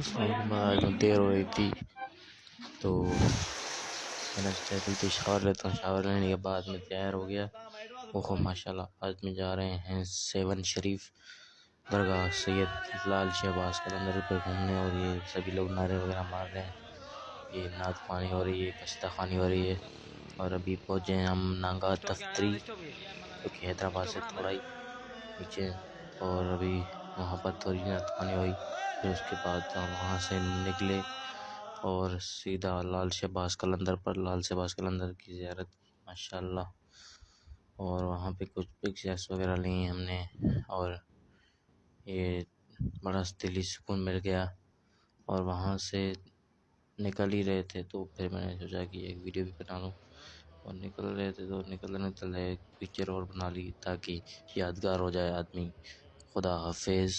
دیر ہو رہی تھی تو میں نے سوچا جلدی شاور لیتا ہوں. شاور لینے کے بعد میں تیار ہو گیا. اوہو ماشاء اللہ آج میں جا رہے ہیں 7 شریف درگاہ سید لال شہباز قلندر پہ گھومنے، اور یہ سبھی لوگ نعرے وغیرہ مار رہے ہیں، یہ نعت خوانی ہو رہی ہے، کشتہ خوانی ہو رہی ہے. اور ابھی پہنچے ہیں ہم نانگا تفتری جو کہ حیدرآباد سے تھوڑا ہی نیچے، اور ابھی وہاں پر تھوڑی نعت خوانی ہوئی. پھر اس کے بعد ہم وہاں سے نکلے اور سیدھا لال شہباز قلندر پر لال شہباز قلندر کی زیارت کی ماشاء اللہ. اور وہاں پہ کچھ پکچرس وغیرہ لی ہم نے، اور یہ بڑا دلی سکون مل گیا. اور وہاں سے نکل ہی رہے تھے تو پھر میں نے سوچا کہ ایک ویڈیو بھی بنا لوں، اور نکل رہے تھے تو نکلنے ایک پکچر اور بنا لی تاکہ یادگار ہو جائے آدمی. خدا حافظ.